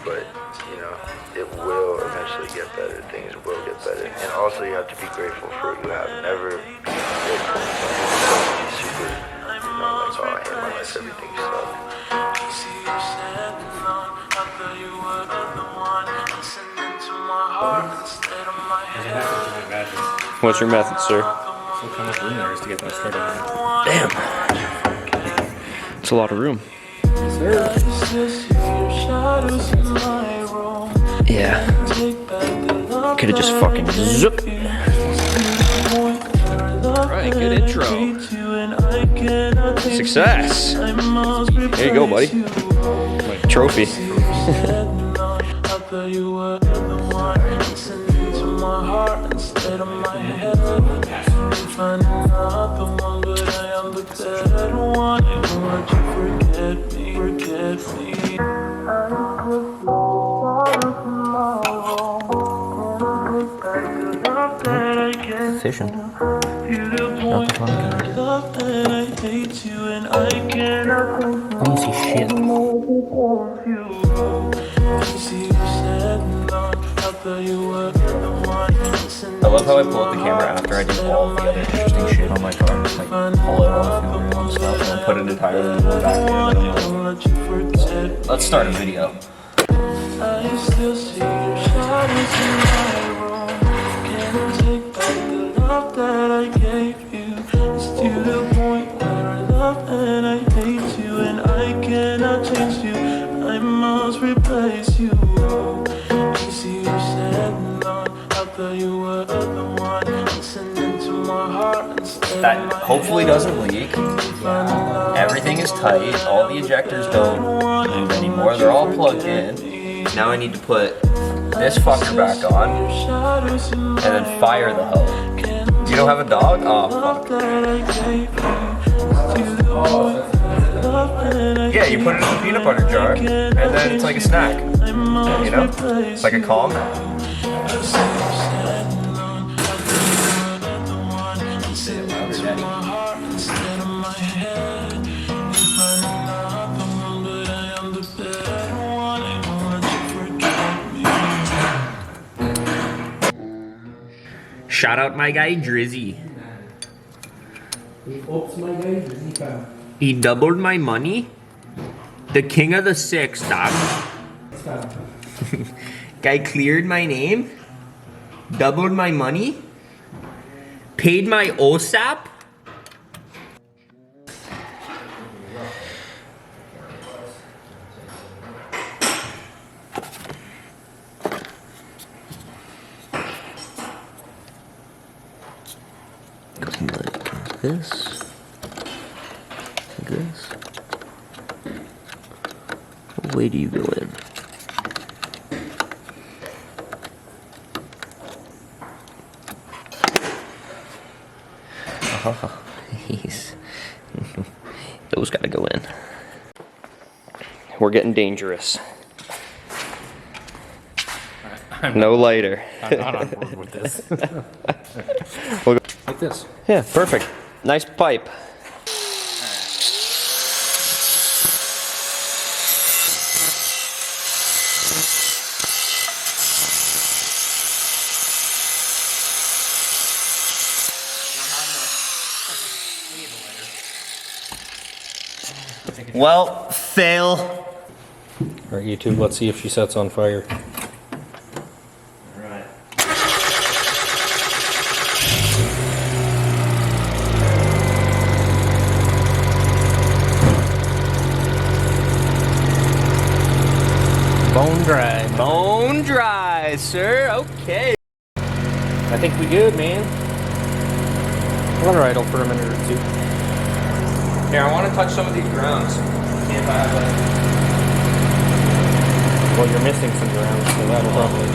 but you know, it will eventually get better. Things will get better, and also you have to be grateful for what you have. Never be grateful. Super, you know, like, oh, I hate my life, everything sucks. What's your method, sir? So how much room there is to get that started? Damn. It's a lot of room. Yeah. Could have just fucking zoop. Alright, good intro. Success. There you go, buddy. Like trophy. Fishing. Not the fun kind. Let me see shit. I love how I pull out the camera after I do all the other interesting shit on my car. Just like pull it off and stuff and then put it entirely in the back there. And like, let's start a video. That I gave you is to the point where I love and I hate you, and I cannot change you. I must replace you. Easy you said no. I thought you were the one listening to my heart instead. That hopefully doesn't leak. Everything is tight. All the ejectors don't move anymore. They're all plugged in. Now I need to put this fucker back on and then fire the hoe. You don't have a dog? Oh, fuck. Yeah, you put it in the peanut butter jar, and then it's like a snack. You know? It's like a calm. Shout out my guy Drizzy. He doubled my money. The king of the six, dog. Guy cleared my name. Doubled my money. Paid my OSAP. Like this. Like this. What way do you go in? Oh, he's those gotta go in. We're getting dangerous. No lighter. I'm not on board with this. We'll go like this. Yeah, perfect. Nice pipe. Well, fail. All right, YouTube, let's see if she sets on fire. Alright. Bone dry. Bone dry, sir. Okay. I think we good, man. Let her idle for a minute or two. Here, I want to touch some of these grounds. See if I have Well, you're missing some ground, so that'll probably...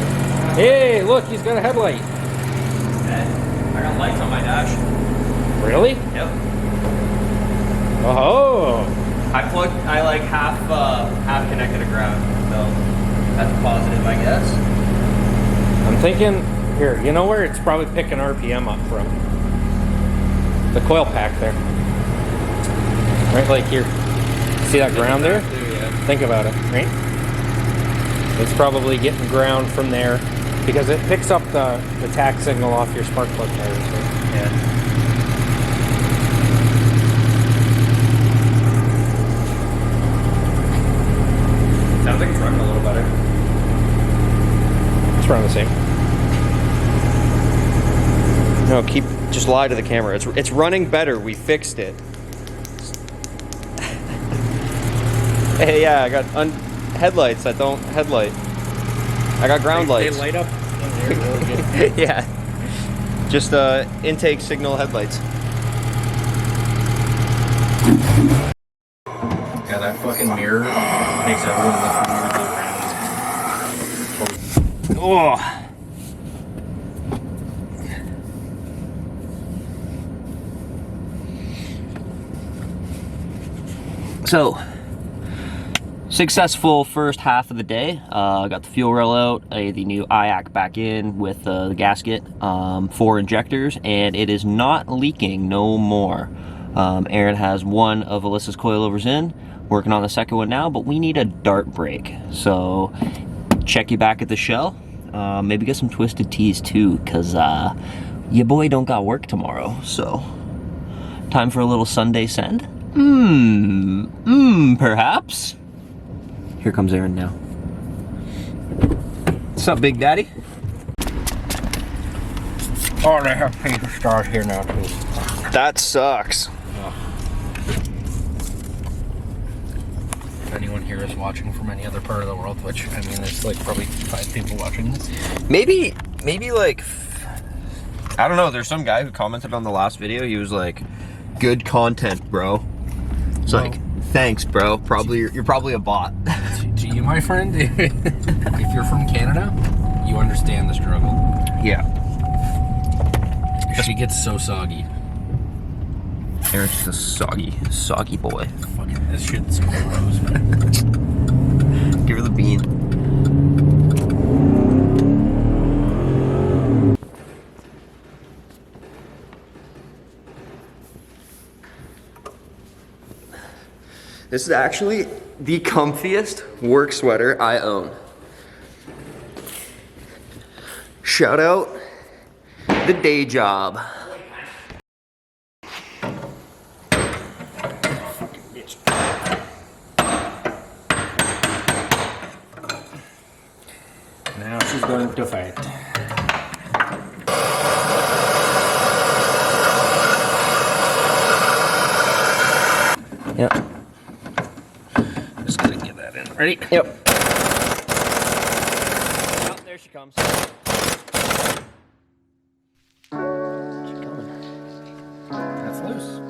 Hey, look, he's got a headlight. I got lights on my dash. Really? Yep. Oh. I like half connected to ground, so that's a positive, I guess. I'm thinking, here, you know where it's probably picking RPM up from? The coil pack there. Right, like here. See that ground there? Yeah. Think about it, right? It's probably getting ground from there because it picks up the tack signal off your spark plug tires. So. Yeah. Sounds like it's running a little better. It's running the same. No, just lie to the camera. It's running better. We fixed it. Hey, yeah, I got headlights that don't headlight. I got ground lights. They light up. They're really good. Yeah. Just intake signal headlights. Yeah, that fucking mirror makes everyone look weirdly round. Oh. So, successful first half of the day. Got the fuel rail out, the new IAC back in with the gasket, 4 injectors, and it is not leaking no more. Aaron has one of Alyssa's coilovers in, working on the second one now, but we need a dart brake. So, check you back at the shell. Maybe get some twisted tees too, because your boy don't got work tomorrow. So, time for a little Sunday send? Perhaps. Here comes Aaron now. What's up, Big Daddy? Oh, they have paper stars here now too. That sucks. If anyone here is watching from any other part of the world, which I mean, there's like probably 5 people watching this. Maybe like, I don't know. There's some guy who commented on the last video. He was like, "Good content, bro." It's like, thanks, bro. You're probably a bot. To you, my friend, if you're from Canada, you understand the struggle. Yeah. She gets so soggy. Aaron's just a soggy boy. Fucking this shit's gross. Give her the bean. This is actually the comfiest work sweater I own. Shout out the day job. Now she's going to fight. Yep. Just gonna get that in. Ready? Yep. Oh, there she comes. She's coming. That's loose.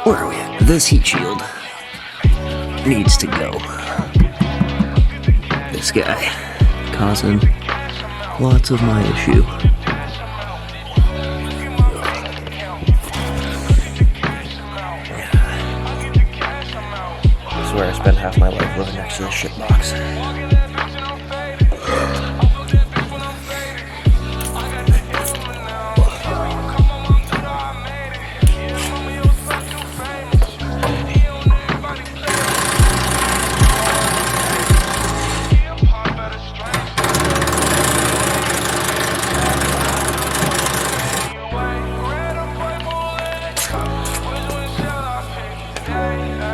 Where are we at? This heat shield needs to go. This guy causing lots of my issue. I swear I spent half my life living next to this shitbox.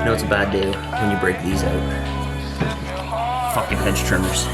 You know it's a bad day when you break these out. Fucking hedge trimmers.